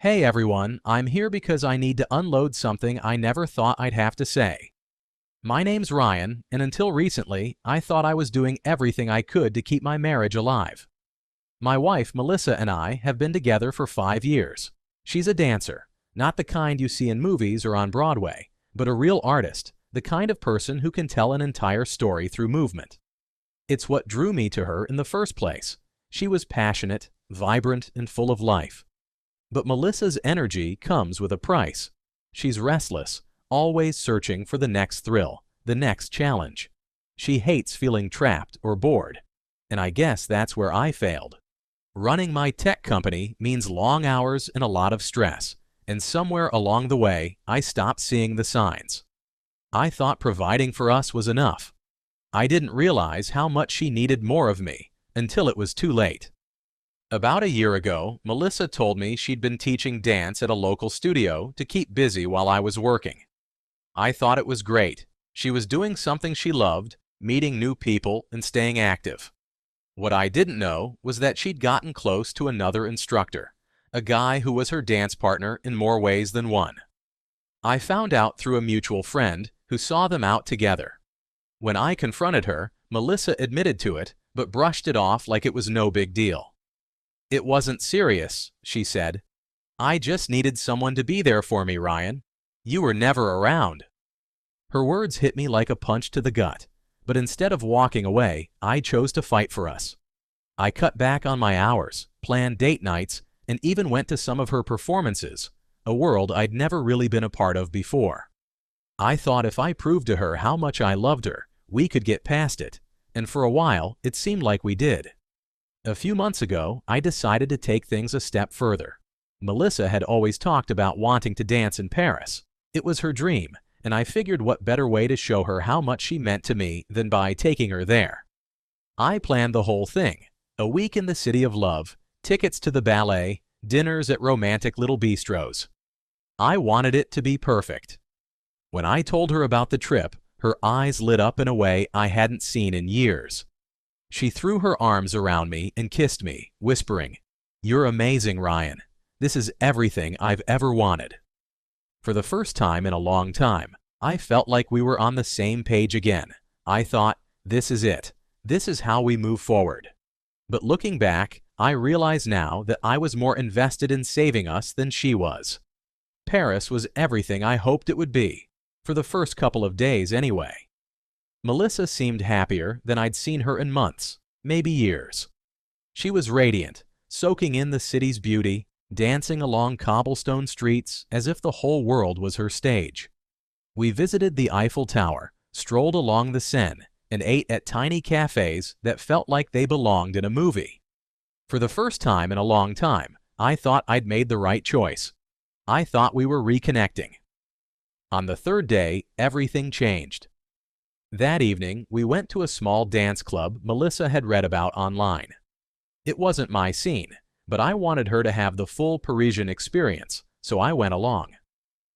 Hey everyone, I'm here because I need to unload something I never thought I'd have to say. My name's Ryan, and until recently, I thought I was doing everything I could to keep my marriage alive. My wife, Melissa, and I have been together for 5 years. She's a dancer, not the kind you see in movies or on Broadway, but a real artist, the kind of person who can tell an entire story through movement. It's what drew me to her in the first place. She was passionate, vibrant, and full of life. But Melissa's energy comes with a price. She's restless, always searching for the next thrill, the next challenge. She hates feeling trapped or bored. And I guess that's where I failed. Running my tech company means long hours and a lot of stress, and somewhere along the way, I stopped seeing the signs. I thought providing for us was enough. I didn't realize how much she needed more of me until it was too late. About a year ago, Melissa told me she'd been teaching dance at a local studio to keep busy while I was working. I thought it was great. She was doing something she loved, meeting new people and staying active. What I didn't know was that she'd gotten close to another instructor, a guy who was her dance partner in more ways than one. I found out through a mutual friend who saw them out together. When I confronted her, Melissa admitted to it, but brushed it off like it was no big deal. "It wasn't serious," she said. "I just needed someone to be there for me, Ryan. You were never around." Her words hit me like a punch to the gut, but instead of walking away, I chose to fight for us. I cut back on my hours, planned date nights, and even went to some of her performances, a world I'd never really been a part of before. I thought if I proved to her how much I loved her, we could get past it, and for a while, it seemed like we did. A few months ago, I decided to take things a step further. Melissa had always talked about wanting to dance in Paris. It was her dream, and I figured what better way to show her how much she meant to me than by taking her there. I planned the whole thing: a week in the city of love, tickets to the ballet, dinners at romantic little bistros. I wanted it to be perfect. When I told her about the trip, her eyes lit up in a way I hadn't seen in years. She threw her arms around me and kissed me, whispering, "You're amazing, Ryan. This is everything I've ever wanted." For the first time in a long time, I felt like we were on the same page again. I thought, this is it. This is how we move forward. But looking back, I realize now that I was more invested in saving us than she was. Paris was everything I hoped it would be, for the first couple of days anyway. Melissa seemed happier than I'd seen her in months, maybe years. She was radiant, soaking in the city's beauty, dancing along cobblestone streets as if the whole world was her stage. We visited the Eiffel Tower, strolled along the Seine, and ate at tiny cafes that felt like they belonged in a movie. For the first time in a long time, I thought I'd made the right choice. I thought we were reconnecting. On the third day, everything changed. That evening, we went to a small dance club Melissa had read about online. It wasn't my scene, but I wanted her to have the full Parisian experience, so I went along.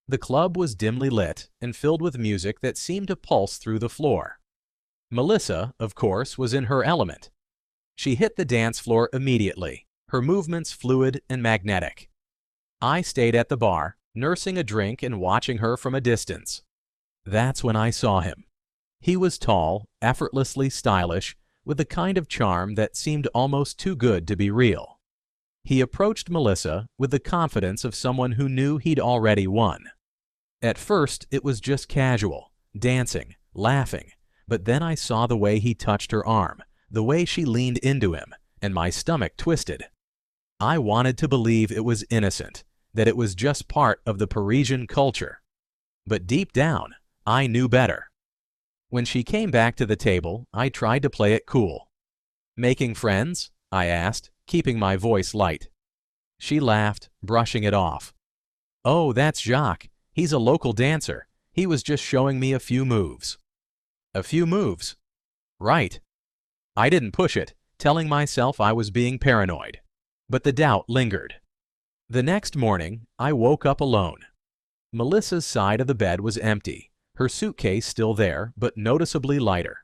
The club was dimly lit and filled with music that seemed to pulse through the floor. Melissa, of course, was in her element. She hit the dance floor immediately, her movements fluid and magnetic. I stayed at the bar, nursing a drink and watching her from a distance. That's when I saw him. He was tall, effortlessly stylish, with the kind of charm that seemed almost too good to be real. He approached Melissa with the confidence of someone who knew he'd already won. At first, it was just casual, dancing, laughing, but then I saw the way he touched her arm, the way she leaned into him, and my stomach twisted. I wanted to believe it was innocent, that it was just part of the Parisian culture. But deep down, I knew better. When she came back to the table, I tried to play it cool. "Making friends?" I asked, keeping my voice light. She laughed, brushing it off. "Oh, that's Jacques. He's a local dancer. He was just showing me a few moves." "A few moves?" "Right." I didn't push it, telling myself I was being paranoid. But the doubt lingered. The next morning, I woke up alone. Melissa's side of the bed was empty, her suitcase still there, but noticeably lighter.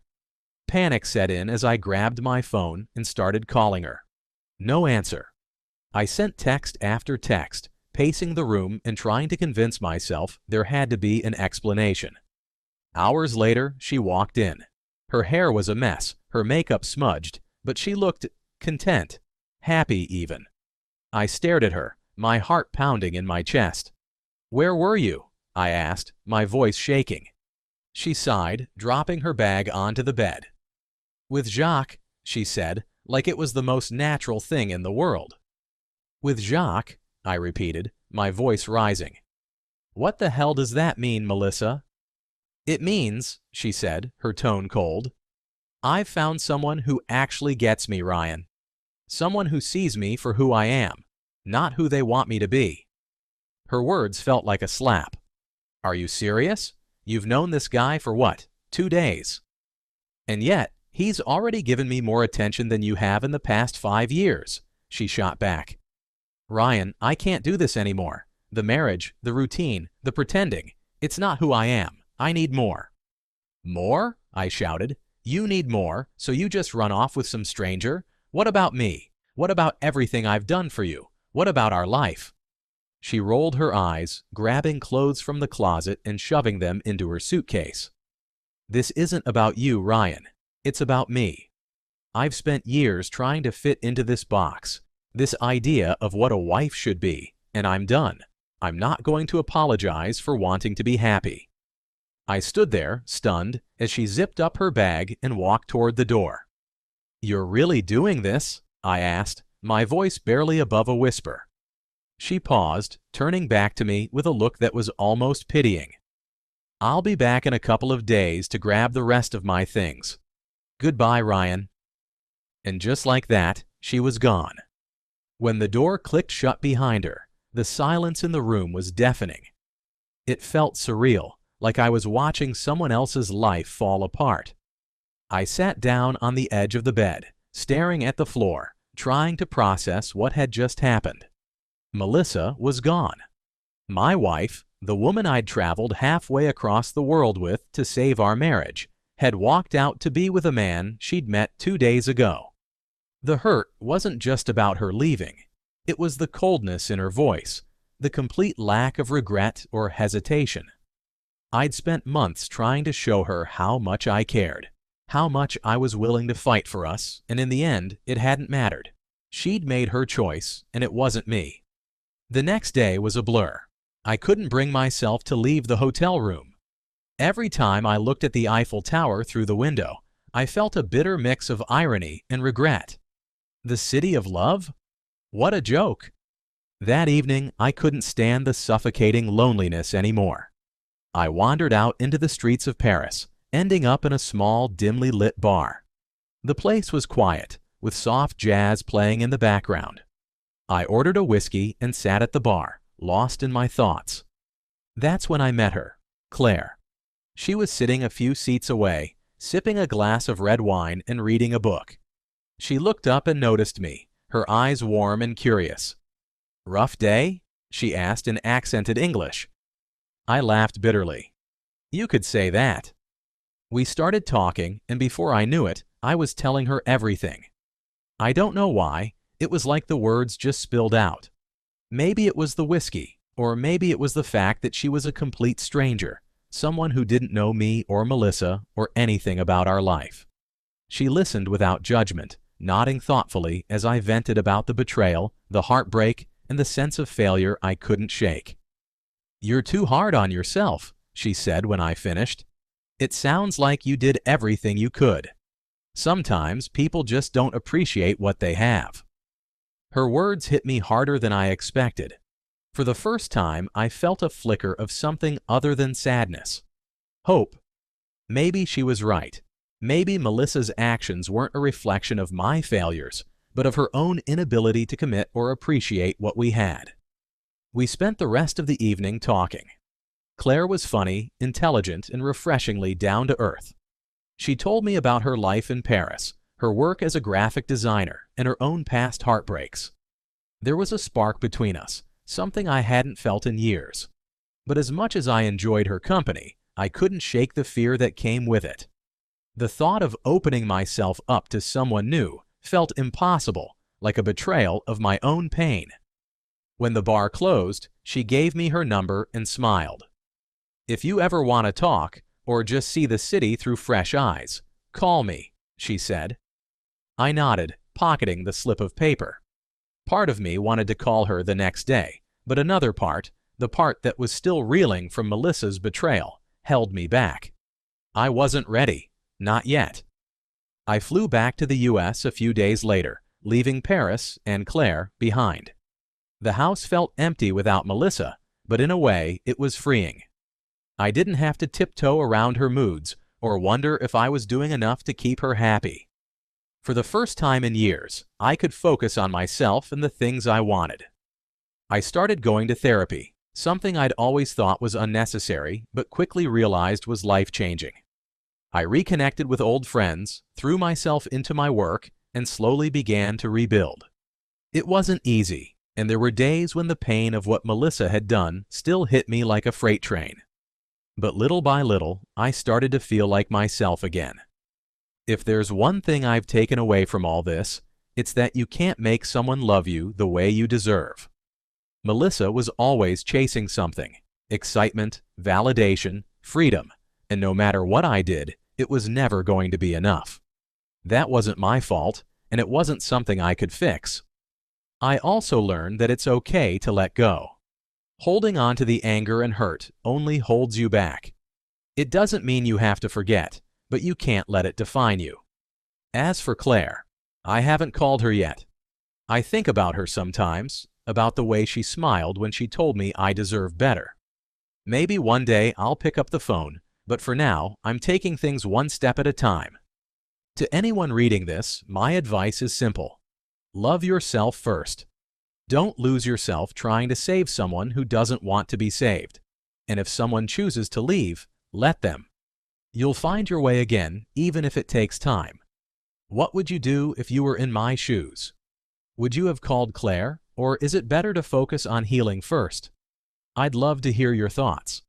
Panic set in as I grabbed my phone and started calling her. No answer. I sent text after text, pacing the room and trying to convince myself there had to be an explanation. Hours later, she walked in. Her hair was a mess, her makeup smudged, but she looked content, happy even. I stared at her, my heart pounding in my chest. "Where were you?" I asked, my voice shaking. She sighed, dropping her bag onto the bed. "With Jacques," she said, like it was the most natural thing in the world. "With Jacques," I repeated, my voice rising. "What the hell does that mean, Melissa?" "It means," she said, her tone cold, "I've found someone who actually gets me, Ryan. Someone who sees me for who I am, not who they want me to be." Her words felt like a slap. "Are you serious? You've known this guy for what, 2 days? And yet, he's already given me more attention than you have in the past 5 years, she shot back. "Ryan, I can't do this anymore. The marriage, the routine, the pretending, it's not who I am. I need more." "More?" I shouted. "You need more, so you just run off with some stranger? What about me? What about everything I've done for you? What about our life?" She rolled her eyes, grabbing clothes from the closet and shoving them into her suitcase. "This isn't about you, Ryan. It's about me. I've spent years trying to fit into this box, this idea of what a wife should be, and I'm done. I'm not going to apologize for wanting to be happy." I stood there, stunned, as she zipped up her bag and walked toward the door. "You're really doing this?" I asked, my voice barely above a whisper. She paused, turning back to me with a look that was almost pitying. "I'll be back in a couple of days to grab the rest of my things. Goodbye, Ryan." And just like that, she was gone. When the door clicked shut behind her, the silence in the room was deafening. It felt surreal, like I was watching someone else's life fall apart. I sat down on the edge of the bed, staring at the floor, trying to process what had just happened. Melissa was gone. My wife, the woman I'd traveled halfway across the world with to save our marriage, had walked out to be with a man she'd met 2 days ago. The hurt wasn't just about her leaving. It was the coldness in her voice, the complete lack of regret or hesitation. I'd spent months trying to show her how much I cared, how much I was willing to fight for us, and in the end, it hadn't mattered. She'd made her choice, and it wasn't me. The next day was a blur. I couldn't bring myself to leave the hotel room. Every time I looked at the Eiffel Tower through the window, I felt a bitter mix of irony and regret. The city of love? What a joke! That evening, I couldn't stand the suffocating loneliness anymore. I wandered out into the streets of Paris, ending up in a small, dimly lit bar. The place was quiet, with soft jazz playing in the background. I ordered a whiskey and sat at the bar, lost in my thoughts. That's when I met her, Claire. She was sitting a few seats away, sipping a glass of red wine and reading a book. She looked up and noticed me, her eyes warm and curious. "Rough day?" she asked in accented English. I laughed bitterly. "You could say that." We started talking, and before I knew it, I was telling her everything. I don't know why, it was like the words just spilled out. Maybe it was the whiskey, or maybe it was the fact that she was a complete stranger, someone who didn't know me or Melissa or anything about our life. She listened without judgment, nodding thoughtfully as I vented about the betrayal, the heartbreak, and the sense of failure I couldn't shake. "You're too hard on yourself," she said when I finished. "It sounds like you did everything you could. Sometimes people just don't appreciate what they have." Her words hit me harder than I expected. For the first time, I felt a flicker of something other than sadness. Hope. Maybe she was right. Maybe Melissa's actions weren't a reflection of my failures, but of her own inability to commit or appreciate what we had. We spent the rest of the evening talking. Claire was funny, intelligent, and refreshingly down to earth. She told me about her life in Paris, her work as a graphic designer, and her own past heartbreaks. There was a spark between us, something I hadn't felt in years. But as much as I enjoyed her company, I couldn't shake the fear that came with it. The thought of opening myself up to someone new felt impossible, like a betrayal of my own pain. When the bar closed, she gave me her number and smiled. "If you ever want to talk, or just see the city through fresh eyes, call me," she said. I nodded, pocketing the slip of paper. Part of me wanted to call her the next day, but another part, the part that was still reeling from Melissa's betrayal, held me back. I wasn't ready. Not yet. I flew back to the US a few days later, leaving Paris and Claire behind. The house felt empty without Melissa, but in a way it was freeing. I didn't have to tiptoe around her moods or wonder if I was doing enough to keep her happy. For the first time in years, I could focus on myself and the things I wanted. I started going to therapy, something I'd always thought was unnecessary but quickly realized was life-changing. I reconnected with old friends, threw myself into my work, and slowly began to rebuild. It wasn't easy, and there were days when the pain of what Melissa had done still hit me like a freight train. But little by little, I started to feel like myself again. If there's one thing I've taken away from all this, it's that you can't make someone love you the way you deserve. Melissa was always chasing something: excitement, validation, freedom, and no matter what I did, it was never going to be enough. That wasn't my fault, and it wasn't something I could fix. I also learned that it's okay to let go. Holding on to the anger and hurt only holds you back. It doesn't mean you have to forget, but you can't let it define you. As for Claire, I haven't called her yet. I think about her sometimes, about the way she smiled when she told me I deserve better. Maybe one day I'll pick up the phone, but for now, I'm taking things one step at a time. To anyone reading this, my advice is simple. Love yourself first. Don't lose yourself trying to save someone who doesn't want to be saved. And if someone chooses to leave, let them. You'll find your way again, even if it takes time. What would you do if you were in my shoes? Would you have called Claire, or is it better to focus on healing first? I'd love to hear your thoughts.